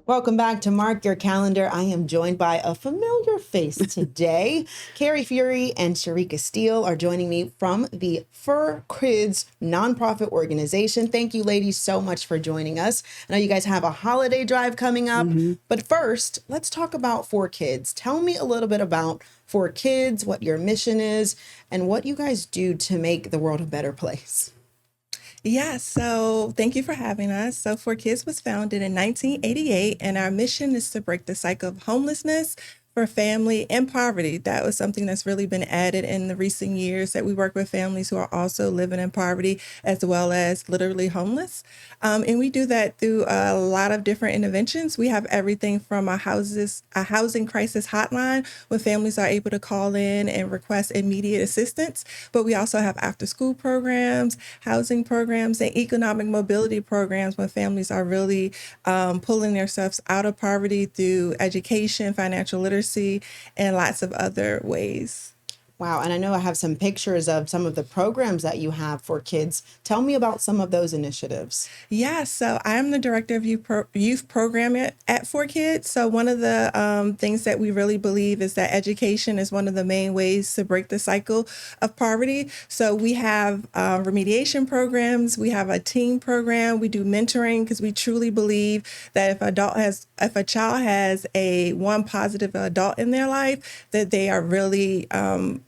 Welcome back to Mark Your Calendar. I am joined by a familiar face today. Carrie Fury and Sharika Steele are joining me from the ForKids nonprofit organization. Thank you, ladies, so much for joining us. I know you guys have a holiday drive coming up, but first, let's talk about ForKids. Tell me a little bit about ForKids, what your mission is, and what you guys do to make the world a better place. Yeah, so thank you for having us. So ForKids was founded in 1988, and our mission is to break the cycle of homelessness for family and poverty. That was something that's really been added in the recent years, that we work with families who are also living in poverty as well as literally homeless. And we do that through a lot of different interventions. We have everything from a housing crisis hotline where families are able to call in and request immediate assistance. But we also have after school programs, housing programs, and economic mobility programs when families are really pulling themselves out of poverty through education, financial literacy, and lots of other ways. Wow. And I know I have some pictures of some of the programs that you have for kids. Tell me about some of those initiatives. Yeah, so I'm the director of youth program at ForKids. So one of the things that we really believe is that education is one of the main ways to break the cycle of poverty. So we have remediation programs. We have a teen program. We do mentoring because we truly believe that if a child has one positive adult in their life, that they are really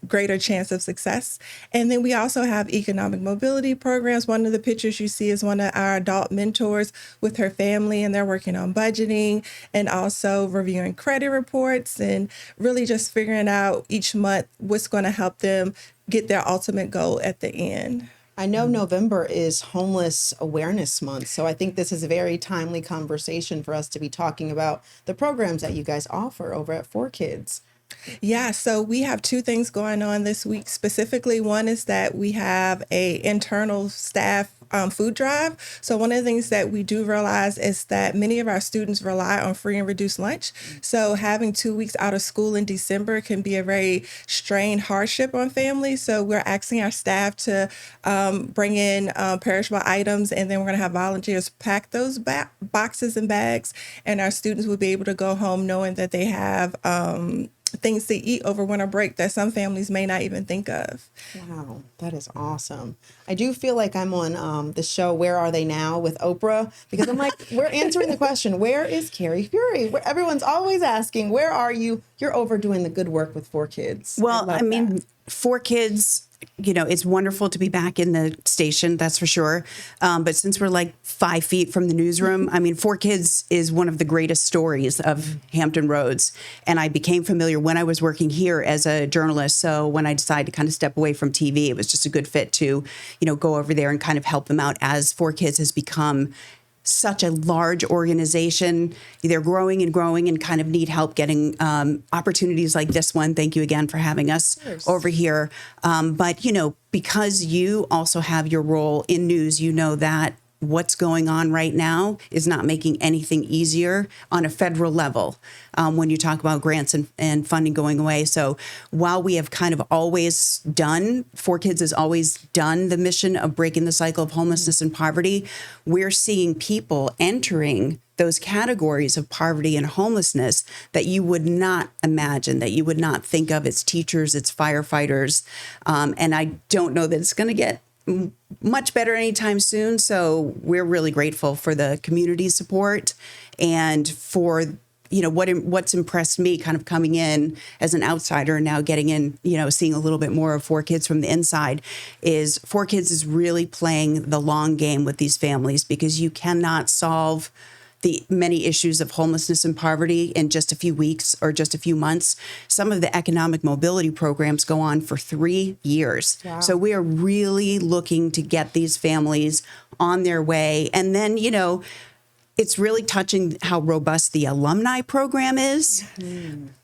greater chance of success. And then we also have economic mobility programs. One of the pictures you see is one of our adult mentors with her family, and they're working on budgeting and also reviewing credit reports and really just figuring out each month what's going to help them get their ultimate goal at the end. I know November is Homeless Awareness Month, so I think this is a very timely conversation for us to be talking about the programs that you guys offer over at ForKids. Yeah, so we have two things going on this week specifically. One is that we have a internal staff food drive. So one of the things that we do realize is that many of our students rely on free and reduced lunch. So having 2 weeks out of school in December can be a very strained hardship on families. So we're asking our staff to bring in perishable items, and then we're going to have volunteers pack those boxes and bags, and our students will be able to go home knowing that they have things to eat over winter break that some families may not even think of. Wow, that is awesome. I do feel like I'm on the show Where Are They Now with Oprah, because I'm like, we're answering the question, where is Carrie Fury? Everyone's always asking, where are you? You're over doing the good work with ForKids. Well, I mean, ForKids, you know, it's wonderful to be back in the station, that's for sure. But since we're like 5 feet from the newsroom, I mean, ForKids is one of the greatest stories of Hampton Roads. And I became familiar when I was working here as a journalist. So when I decided to kind of step away from TV, it was just a good fit to, you know, go over there and kind of help them out as ForKids has become such a large organization. They're growing and kind of need help getting opportunities like this one. Thank you again for having us over here. But, you know, because you also have your role in news, you know that what's going on right now is not making anything easier on a federal level when you talk about grants and funding going away. So while we have kind of always done, ForKids has always done the mission of breaking the cycle of homelessness and poverty, we're seeing people entering those categories of poverty and homelessness that you would not imagine, that you would not think of. It's teachers, it's firefighters. And I don't know that it's going to get much better anytime soon. So we're really grateful for the community support and for, you know, what's impressed me kind of coming in as an outsider and now getting in, you know, seeing a little bit more of ForKids from the inside is ForKids is really playing the long game with these families, because you cannot solve the many issues of homelessness and poverty in just a few weeks or just a few months. Some of the economic mobility programs go on for 3 years. Wow. So we are really looking to get these families on their way. And then, you know, it's really touching how robust the alumni program is.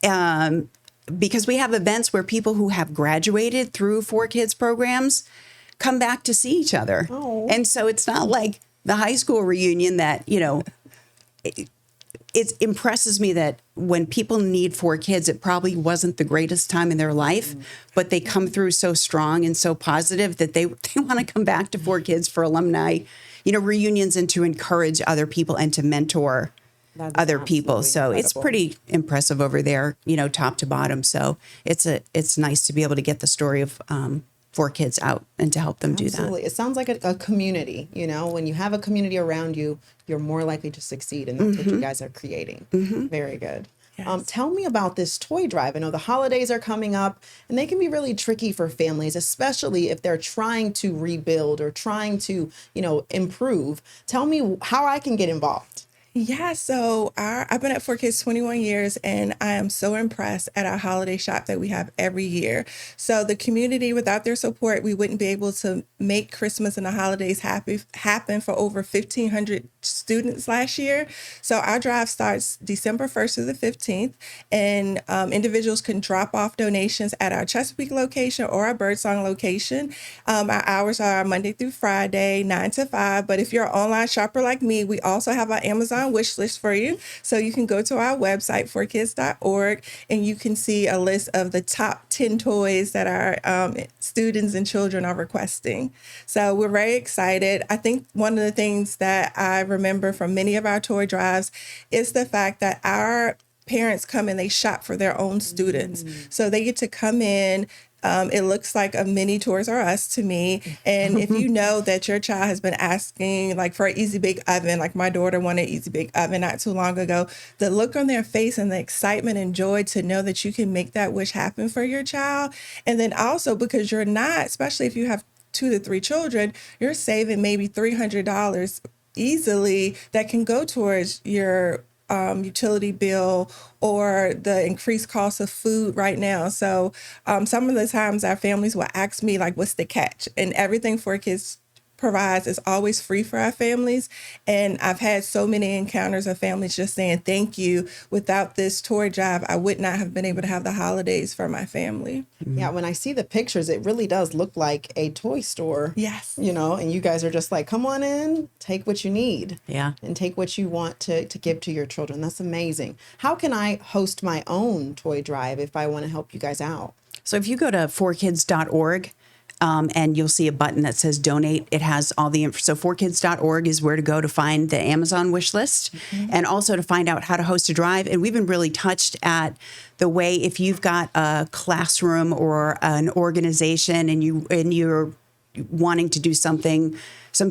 Because we have events where people who have graduated through ForKids programs come back to see each other. Oh. And so it's not like the high school reunion that, you know, it impresses me that when people need ForKids, it probably wasn't the greatest time in their life, but they come through so strong and so positive that they want to come back to ForKids for alumni, you know, reunions, and to encourage other people and to mentor That is other people. absolutely So it's incredible. pretty impressive over there, top to bottom. So it's nice to be able to get the story of 4Kids out and to help them do that. Absolutely. It sounds like a community, when you have a community around you, you're more likely to succeed. And that's what you guys are creating. Very good. Yes. Tell me about this toy drive. I know the holidays are coming up and they can be really tricky for families, especially if they're trying to rebuild or trying to, improve. Tell me how I can get involved. Yeah, so I've been at 4Kids 21 years, and I am so impressed at our holiday shop that we have every year. So the community, without their support, we wouldn't be able to make Christmas and the holidays happen for over 1,500 students last year. So our drive starts December 1st through the 15th, and individuals can drop off donations at our Chesapeake location or our Birdsong location. Our hours are Monday through Friday, 9 to 5. But if you're an online shopper like me, we also have our Amazon wish list for you. So you can go to our website, forkids.org, and you can see a list of the top 10 toys that our students and children are requesting. So we're very excited. I think one of the things that I remember from many of our toy drives is the fact that our parents come and they shop for their own students. So they get to come in. It looks like a mini Toys R Us to me. And if you know that your child has been asking like for an Easy Bake Oven, like my daughter wanted an Easy Bake Oven not too long ago, the look on their face and the excitement and joy to know that you can make that wish happen for your child. And then also because you're not, especially if you have 2 to 3 children, you're saving maybe $300 easily that can go towards your utility bill or the increased cost of food right now. So some of the times our families will ask me like, what's the catch? And everything 4Kids provides is always free for our families. And I've had so many encounters of families just saying, thank you. Without this toy drive, I would not have been able to have the holidays for my family. Yeah, when I see the pictures, it really does look like a toy store. Yes. And you guys are just like, come on in, take what you need. Yeah. And take what you want to give to your children. That's amazing. How can I host my own toy drive if I want to help you guys out? So if you go to forkids.org, and you'll see a button that says donate. It has all the info. So forkids.org is where to go to find the Amazon wish list and also to find out how to host a drive. And we've been really touched at the way if you've got a classroom or an organization and you're wanting to do some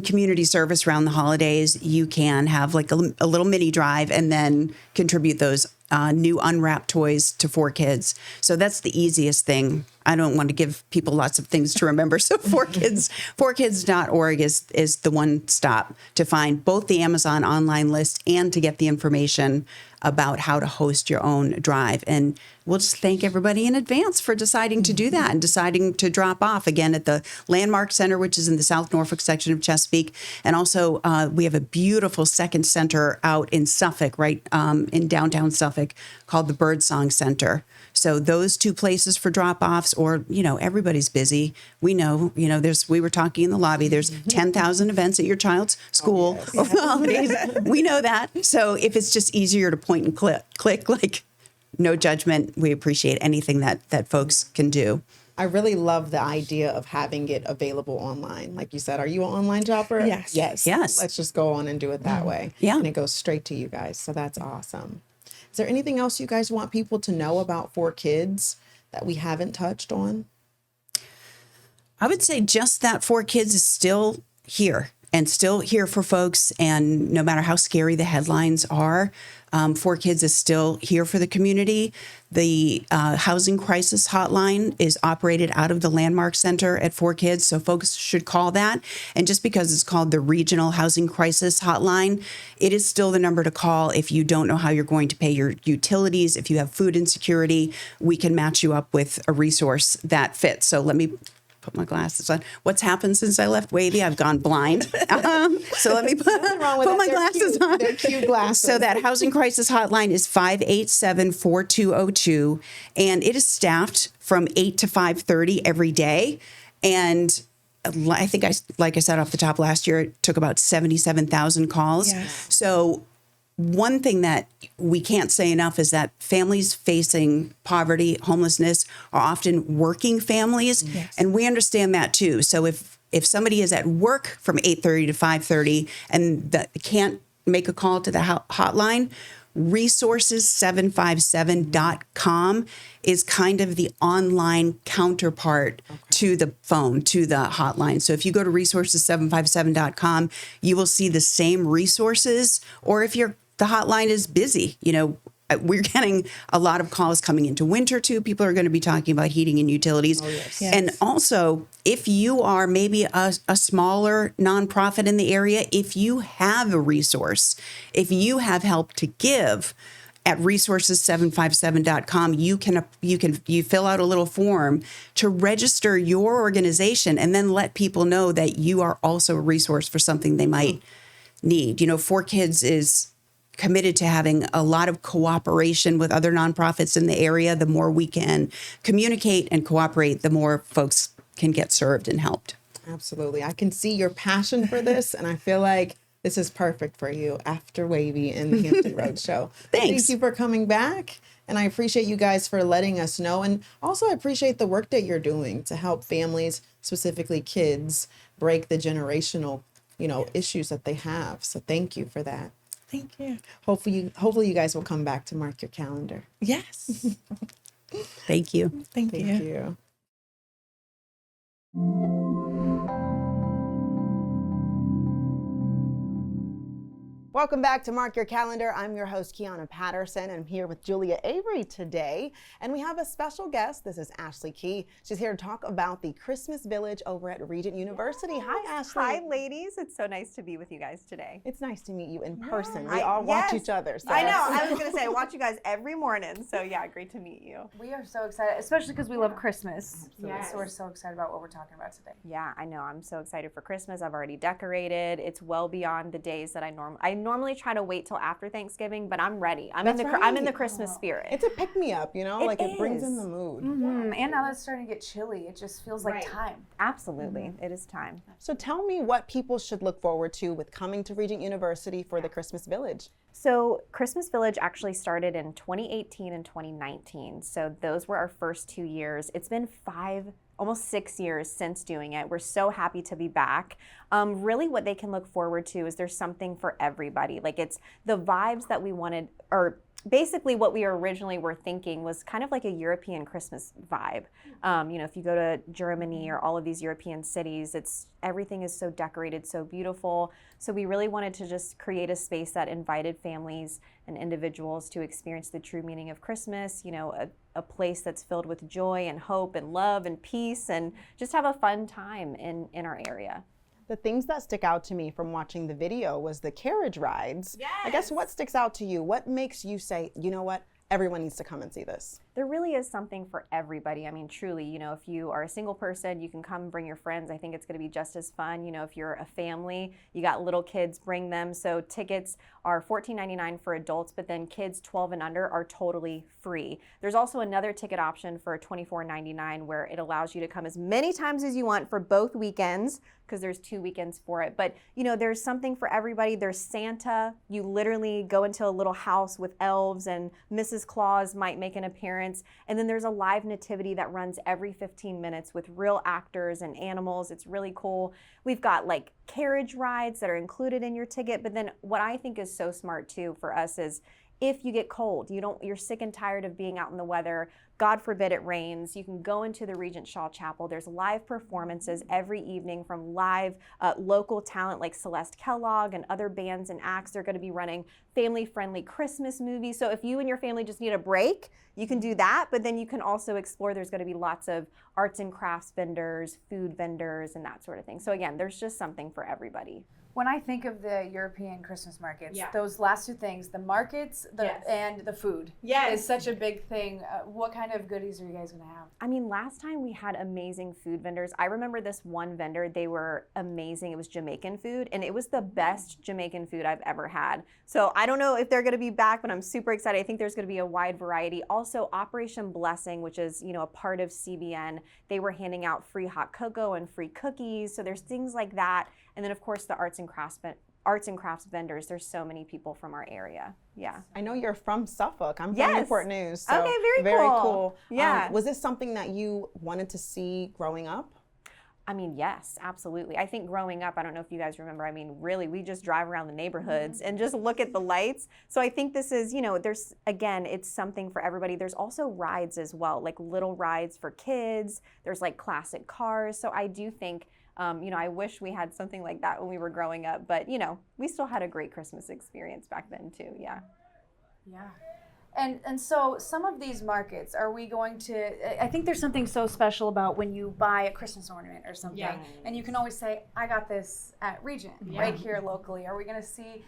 community service around the holidays, you can have like a little mini drive and then contribute those new unwrapped toys to 4Kids. So that's the easiest thing. I don't want to give people lots of things to remember. So 4kids.org is the one stop to find both the Amazon online list and to get the information about how to host your own drive. And we'll just thank everybody in advance for deciding to do that and deciding to drop off again at the Landmark Center, which is in the South Norfolk section of Chesapeake. And also we have a beautiful second center out in Suffolk, right in downtown Suffolk, called the Birdsong Center. So those 2 places for drop-offs, or, everybody's busy. We know, we were talking in the lobby, there's 10,000 events at your child's school over the holidays. We know that. So if it's just easier to point and click, like no judgment, we appreciate anything that folks can do. I really love the idea of having it available online. Like you said, are you an online shopper? Yes. Yes. Let's just go on and do it that way. Yeah. And it goes straight to you guys. So that's awesome. Is there anything else you guys want people to know about 4Kids that we haven't touched on? I would say just that 4Kids is still here and still here for folks. And no matter how scary the headlines are, 4Kids is still here for the community. The housing crisis hotline is operated out of the Landmark Center at 4Kids, so folks should call that. And just because it's called the Regional Housing Crisis Hotline, it is still the number to call if you don't know how you're going to pay your utilities. If you have food insecurity, we can match you up with a resource that fits. So let me put my glasses on. What's happened since I left Wavy? I've gone blind. So let me put my glasses on. They're cute glasses. So that housing crisis hotline is 587-4202, and it is staffed from 8 to 5:30 every day. And I think like I said off the top, last year it took about 77,000 calls. Yes. So one thing that we can't say enough is that families facing poverty, homelessness are often working families. Yes. And we understand that too. So if somebody is at work from 8:30 to 5:30 and that can't make a call to the hotline. Resources757.com is kind of the online counterpart to the phone, to the hotline. So if you go to resources757.com, you will see the same resources. Or if the hotline is busy, we're getting a lot of calls coming into winter too. People are going to be talking about heating and utilities. Oh, yes. Yes. And also, if you are maybe a smaller nonprofit in the area, if you have a resource, if you have help to give, at resources757.com, you fill out a little form to register your organization and then let people know that you are also a resource for something they might need. ForKids is committed to having a lot of cooperation with other nonprofits in the area. The more we can communicate and cooperate, the more folks can get served and helped. Absolutely. I can see your passion for this, and I feel like this is perfect for you after Wavy and the Hampton Road Show. Thanks. Thank you for coming back, and I appreciate you guys for letting us know. And also, I appreciate the work that you're doing to help families, specifically kids, break the generational, issues that they have. So thank you for that. Thank you. Hopefully you guys will come back to mark your calendar. Yes. Thank you. Thank Thank you. you. Welcome back to Mark Your Calendar. I'm your host, Kiana Patterson, and I'm here with Julia Avery today. And we have a special guest. This is Ashley Key. She's here to talk about the Christmas Village over at Regent University. Hi, Ashley. Hi, ladies. It's so nice to be with you guys today. It's nice to meet you in person. We I- all watch yes. each other. So. I know. I was going to say, I watch you guys every morning. So, yeah, great to meet you. We are so excited, especially because we love Christmas. Yes. So we're so excited about what we're talking about today. Yeah, I know. I'm so excited for Christmas. I've already decorated. It's well beyond the days that I normally try to wait till after Thanksgiving, but I'm ready. I'm in the Christmas spirit. It's a pick-me-up, it brings in is. the mood. And now that it's starting to get chilly, it just feels like time. Absolutely. It is time. So tell me what people should look forward to with coming to Regent University for the Christmas Village. So Christmas Village actually started in 2018 and 2019. So those were our first 2 years. It's been almost 6 years since doing it. We're so happy to be back. Really what they can look forward to is there's something for everybody. Like it's the vibes that we wanted, or basically what we originally were thinking was kind of like a European Christmas vibe. If you go to Germany or all of these European cities, everything is so decorated, so beautiful. So we really wanted to just create a space that invited families and individuals to experience the true meaning of Christmas, a place that's filled with joy and hope and love and peace, and just have a fun time in our area. The things that stick out to me from watching the video was the carriage rides. Yes. I guess what sticks out to you? What makes you say, you know what? Everyone needs to come and see this. There really is something for everybody. I mean, truly, if you are a single person, you can come bring your friends. I think it's going to be just as fun. If you're a family, you got little kids, bring them. So tickets are $14.99 for adults, but then kids 12 and under are totally free. There's also another ticket option for $24.99 where it allows you to come as many times as you want for both weekends, because there's 2 weekends for it. But, there's something for everybody. There's Santa. You literally go into a little house with elves, and Mrs. Claus might make an appearance. And then there's a live nativity that runs every 15 minutes with real actors and animals. It's really cool. We've got like carriage rides that are included in your ticket. But then what I think is so smart too for us is if you get cold, you're sick and tired of being out in the weather, God forbid it rains, you can go into the Regent Shaw Chapel. There's live performances every evening from live local talent like Celeste Kellogg and other bands and acts. They're going to be running family-friendly Christmas movies. So if you and your family just need a break, you can do that. But then you can also explore. There's going to be lots of arts and crafts vendors, food vendors, and that sort of thing. So again, there's just something for everybody. When I think of the European Christmas markets, Yeah. those last two things, the markets Yes. and the food, Yes. is such a big thing. What kind of goodies are you guys going to have? I mean, last time we had amazing food vendors. I remember this one vendor, they were amazing. It was Jamaican food, and it was the best Jamaican food I've ever had. So I don't know if they're gonna be back, but I'm super excited. I think there's gonna be a wide variety. Also, Operation Blessing, which is, a part of CBN, they were handing out free hot cocoa and free cookies. So there's things like that. And then of course the arts and crafts vendors. There's so many people from our area. Yeah. I know you're from Suffolk. I'm from Yes. Newport News. So Okay, very very cool. cool. Yeah. Was this something that you wanted to see growing up? I mean, yes, absolutely. I think growing up, I don't know if you guys remember, I mean, really, we just drive around the neighborhoods and just look at the lights. So I think this is, there's, again, it's something for everybody. There's also rides as well, like little rides for kids. There's like classic cars. So I do think, I wish we had something like that when we were growing up, but, we still had a great Christmas experience back then too. Yeah. Yeah. And so some of these markets, are we going to, I think there's something so special about when you buy a Christmas ornament or something, and you can always say, I got this at Regent, right here locally. Are we going to see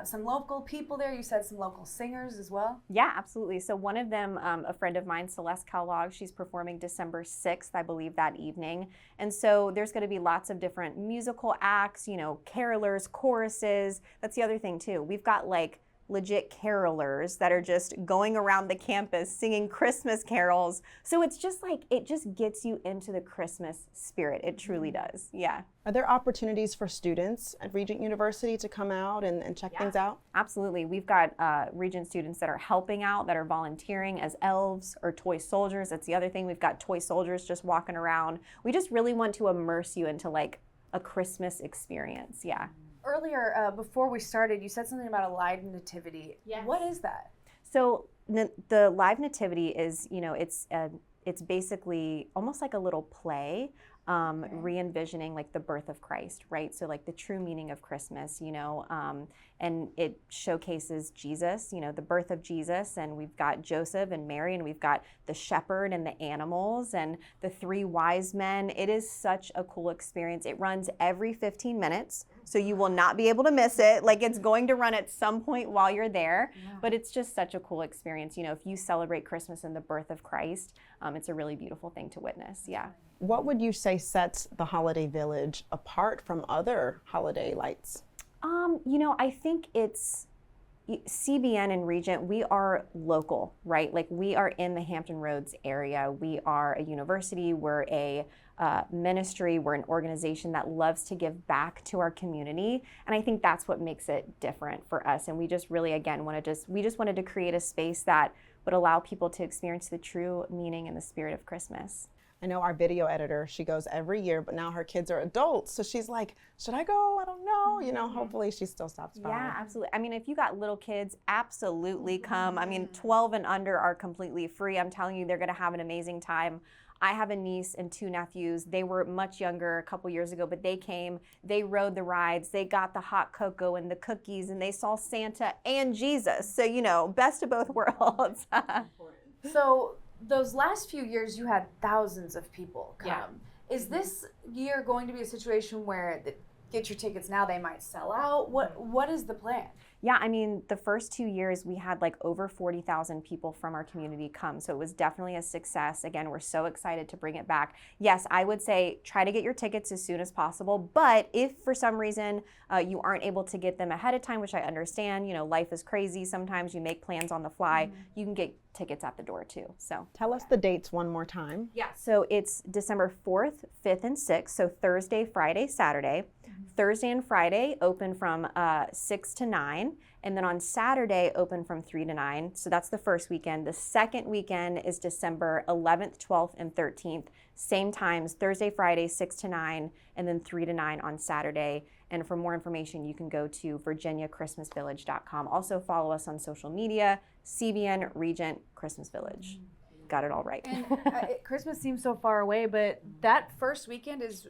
some local people there? You said some local singers as well? Yeah, absolutely. So one of them, a friend of mine, Celeste Kellogg, she's performing December 6th, I believe, that evening. And so there's going to be lots of different musical acts, carolers, choruses. That's the other thing too. We've got like legit carolers that are just going around the campus singing Christmas carols. So it's just like, it just gets you into the Christmas spirit. It truly does. Yeah. Are there opportunities for students at Regent University to come out and check things out? Absolutely. We've got Regent students that are helping out, that are volunteering as elves or toy soldiers. That's the other thing. We've got toy soldiers just walking around. We just really want to immerse you into like a Christmas experience. Yeah. Earlier, before we started, you said something about a live nativity. Yes. What is that? So the live nativity is, it's basically almost like a little play, re-envisioning like the birth of Christ, right? So like the true meaning of Christmas, and it showcases Jesus, the birth of Jesus, and we've got Joseph and Mary, and we've got the shepherd and the animals and the three wise men. It is such a cool experience. It runs every 15 minutes, so you will not be able to miss it. Like, it's going to run at some point while you're there, but it's just such a cool experience. If you celebrate Christmas and the birth of Christ, it's a really beautiful thing to witness. Yeah. What would you say sets the Holiday Village apart from other holiday lights? I think it's CBN and Regent, we are local, right? Like, we are in the Hampton Roads area. We are a university, we're a ministry, we're an organization that loves to give back to our community. And I think that's what makes it different for us. And we just really, again, we just wanted to create a space that would allow people to experience the true meaning and the spirit of Christmas. I know our video editor, she goes every year, but now her kids are adults. So she's like, should I go? I don't know. Hopefully she still stops by. Yeah, absolutely. I mean, if you got little kids, absolutely come. I mean, 12 and under are completely free. I'm telling you, they're going to have an amazing time. I have a niece and two nephews. They were much younger a couple years ago, but they came, they rode the rides, they got the hot cocoa and the cookies, and they saw Santa and Jesus. So, best of both worlds. So those last few years, you had thousands of people come. Yeah. Is this year going to be a situation where get your tickets now, they might sell out? What is the plan? Yeah, I mean, the first 2 years we had like over 40,000 people from our community come. So it was definitely a success. Again, we're so excited to bring it back. Yes, I would say try to get your tickets as soon as possible. But if for some reason you aren't able to get them ahead of time, which I understand, life is crazy. Sometimes you make plans on the fly. You can get tickets at the door too. So Tell us the dates one more time. yeah, so it's December 4th, 5th, and 6th. So Thursday, Friday, Saturday. Thursday and Friday open from 6 to 9. And then on Saturday, open from 3 to 9. So that's the first weekend. The second weekend is December 11th, 12th, and 13th. Same times, Thursday, Friday, 6 to 9, and then 3 to 9 on Saturday. And for more information, you can go to virginiachristmasvillage.com. Also follow us on social media, CBN, Regent, Christmas Village. Got it all right. And Christmas seems so far away, but that first weekend is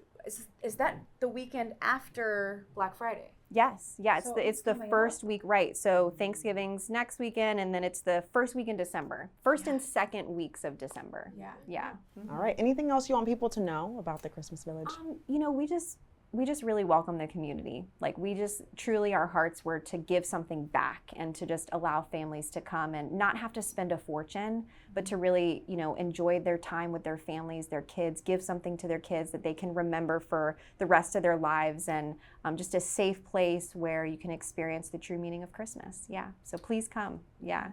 that the weekend after Black Friday? Yes, yeah, So it's the coming first week, right? So Thanksgiving's next weekend, and then it's the first week in December, first and second weeks of December. Yeah. Yeah. All right. Anything else you want people to know about the Christmas Village? We just really welcome the community. Like, we just truly, our hearts were to give something back and to just allow families to come and not have to spend a fortune, but to really, enjoy their time with their families, their kids, give something to their kids that they can remember for the rest of their lives, and just a safe place where you can experience the true meaning of Christmas. Yeah. So please come. Yeah.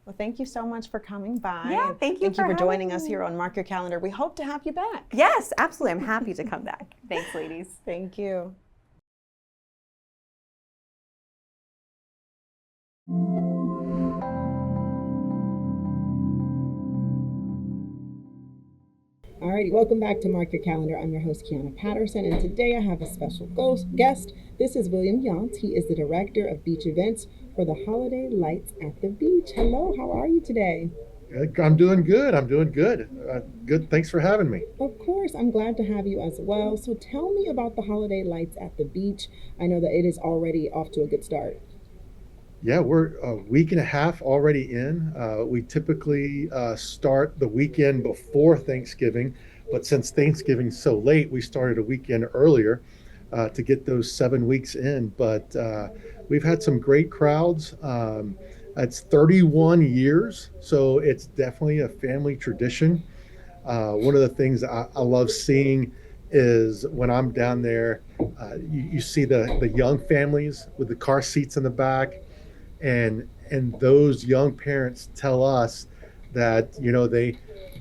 Well, thank you so much for coming by. Yeah, and thank you for for joining having us here on Mark Your Calendar. We hope to have you back. Yes, absolutely. I'm happy to come back. Thanks, ladies. Thank you. Alrighty, welcome back to Mark Your Calendar. I'm your host, Kiana Patterson, and today I have a special guest. This is William Yount. He is the Director of Beach Events for the Holiday Lights at the Beach. Hello, how are you today? I'm doing good. I'm doing good. Good. Thanks for having me. Of course, I'm glad to have you as well. So tell me about the Holiday Lights at the Beach. I know that it is already off to a good start. Yeah, we're a week and a half already in. We typically start the weekend before Thanksgiving, but since Thanksgiving's so late, we started a weekend earlier to get those 7 weeks in. But we've had some great crowds. It's 31 years, so it's definitely a family tradition. One of the things I love seeing is when I'm down there, you see the young families with the car seats in the back, and those young parents tell us that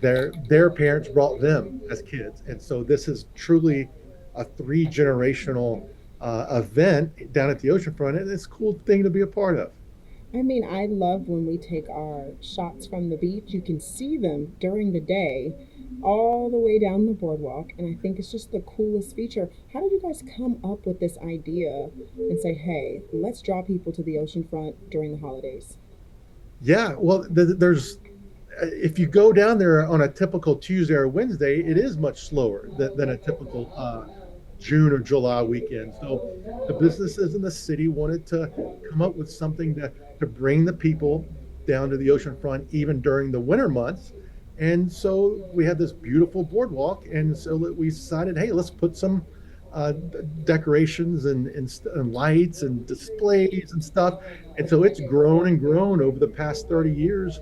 their parents brought them as kids, and so this is truly a three-generational event down at the oceanfront, and it's a cool thing to be a part of. I mean, I love when we take our shots from the beach. You can see them during the day all the way down the boardwalk, and I think it's just the coolest feature. How did you guys come up with this idea and say, hey, let's draw people to the oceanfront during the holidays? Yeah, well, there's if you go down there on a typical Tuesday or Wednesday, it is much slower than a typical June or July weekend. So the businesses in the city wanted to come up with something to bring the people down to the ocean front even during the winter months. And so we had this beautiful boardwalk. And so we decided, hey, let's put some decorations and lights and displays and stuff. And so it's grown and grown over the past 30 years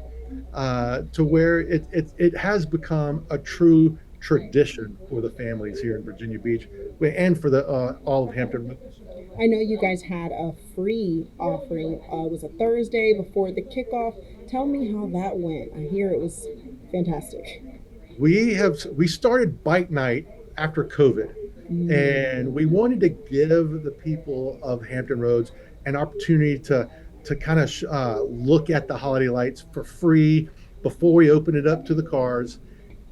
to where it has become a true tradition for the families here in Virginia Beach and for the all of Hampton Roads. I know you guys had a free offering. It was a Thursday before the kickoff. Tell me how that went. I hear it was fantastic. We started bike night after COVID, and we wanted to give the people of Hampton Roads an opportunity to kind of look at the holiday lights for free before we open it up to the cars.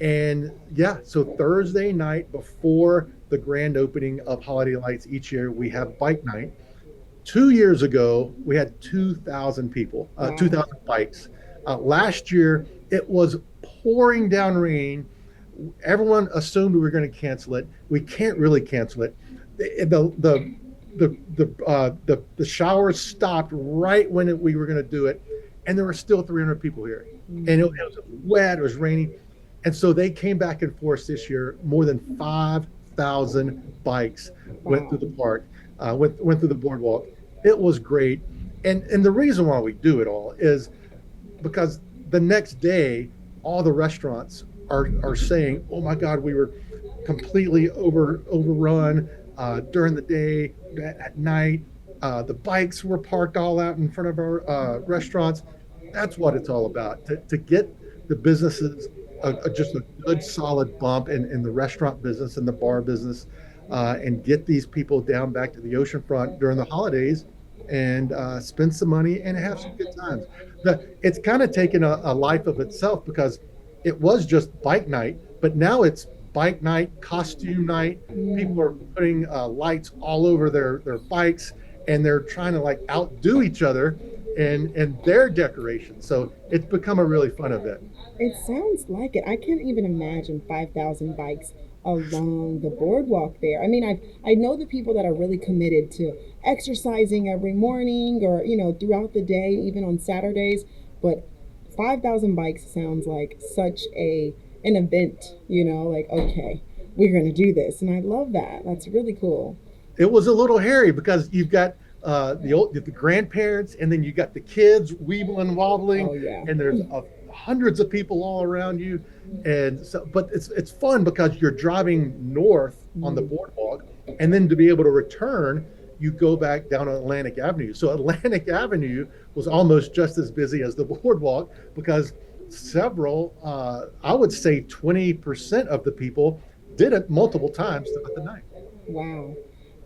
And yeah, so Thursday night before the grand opening of holiday lights each year, we have bike night. 2 years ago, we had 2,000 people, Wow. 2,000 bikes. Last year, it was pouring down rain. Everyone assumed we were going to cancel it. We can't really cancel it. The showers stopped right when we were going to do it, and there were still 300 people here. And it was wet, it was raining. And so they came back in force this year. More than 5,000 bikes went through the park, went through the boardwalk. It was great. And the reason why we do it all is because the next day, all the restaurants are saying, oh my God, we were completely overrun during the day, at night. The bikes were parked all out in front of our restaurants. That's what it's all about, to get the businesses just a good solid bump in the restaurant business and the bar business, and get these people down back to the oceanfront during the holidays and spend some money and have some good times. It's kind of taken a life of itself because it was just bike night, but now it's bike night, costume night. People are putting lights all over their bikes, and they're trying to like outdo each other and their decorations. So it's become a really fun event. It sounds like it. I can't even imagine 5,000 bikes along the boardwalk there. I mean, I know the people that are really committed to exercising every morning or, throughout the day, even on Saturdays, but 5,000 bikes sounds like such an event, like, okay, we're going to do this. And I love that. That's really cool. It was a little hairy because you've got the grandparents, and then you got the kids weebling, wobbling, Oh, yeah. and there's hundreds of people all around you. And so, but it's fun because you're driving north on the boardwalk, and then to be able to return, you go back down on Atlantic Avenue. So Atlantic Avenue was almost just as busy as the boardwalk because several, I would say 20% of the people did it multiple times throughout the night. Wow.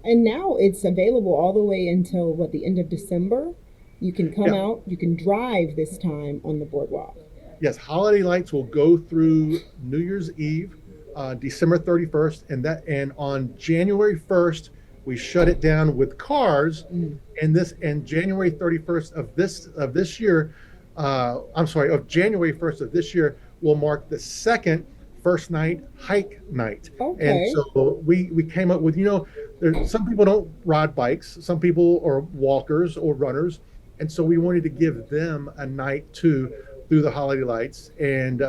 And now it's available all the way until the end of December. You can come Yeah. out, you can drive this time on the boardwalk. Yes, holiday lights will go through New Year's Eve. December 31st, and on January 1st we shut it down with cars. And January 31st of this year, of January 1st of this year will mark the second first night hike night. Okay. And so we came up with, there's some people don't ride bikes, some people are walkers or runners, and so we wanted to give them a night too through the holiday lights. And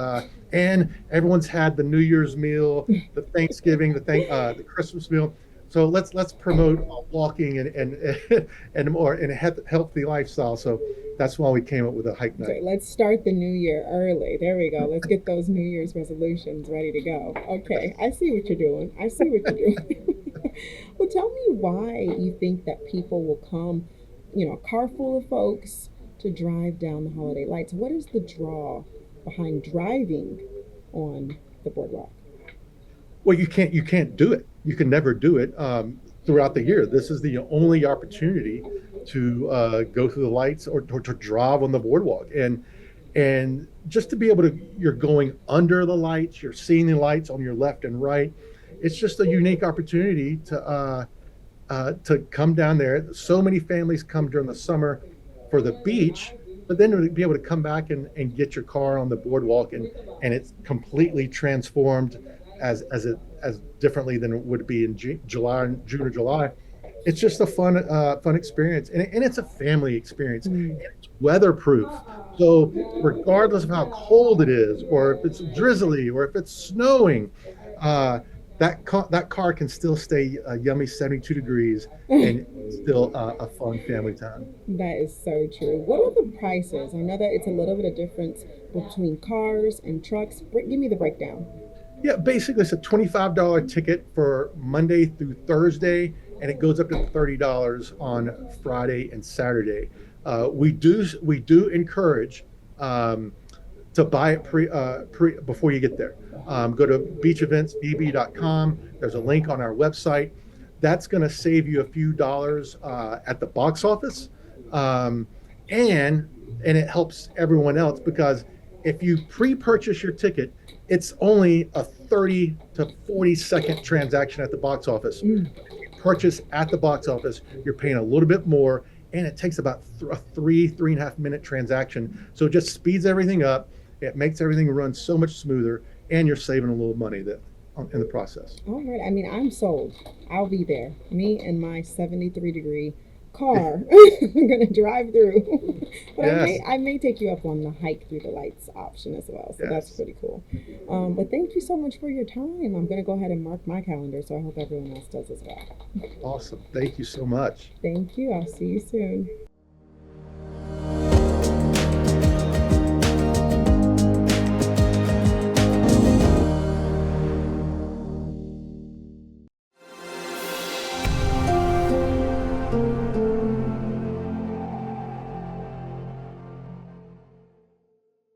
everyone's had the New Year's meal, the Thanksgiving, the Christmas meal. So let's promote walking and more in a healthy lifestyle. So that's why we came up with a hike night. Okay, let's start the new year early. There we go. Let's get those New Year's resolutions ready to go. Okay, I see what you're doing. Well, tell me why you think that people will come, a car full of folks to drive down the holiday lights. What is the draw behind driving on the boardwalk? Well, you can't do it. You can never do it throughout the year. This is the only opportunity to go through the lights or to drive on the boardwalk. And just to be able to, you're going under the lights, you're seeing the lights on your left and right. It's just a unique opportunity to come down there. So many families come during the summer for the beach, but then to be able to come back and get your car on the boardwalk and it's completely transformed as differently than it would be in June or July. It's just a fun experience, and it's a family experience. And it's weatherproof, so regardless of how cold it is, or if it's drizzly, or if it's snowing, that car can still stay a yummy 72 degrees and still a fun family time. That is so true. What are the prices? I know that it's a little bit of difference between cars and trucks. Give me the breakdown. Yeah, basically it's a $25 ticket for Monday through Thursday, and it goes up to $30 on Friday and Saturday. We do encourage to buy it before you get there. Go to beacheventsbb.com. There's a link on our website. That's going to save you a few dollars at the box office, and it helps everyone else, because if you pre-purchase your ticket, it's only a 30 to 40 second transaction at the box office. If you purchase at the box office, you're paying a little bit more, and it takes about a 3.5 minute transaction. So it just speeds everything up. It makes everything run so much smoother, and you're saving a little money in the process. All right. I mean, I'm sold. I'll be there. Me and my 73-degree car. I'm going to drive through. But yes. I may take you up on the hike through the lights option as well. So yes. That's pretty cool. But thank you so much for your time. I'm going to go ahead and mark my calendar, so I hope everyone else does as well. Awesome. Thank you so much. Thank you. I'll see you soon.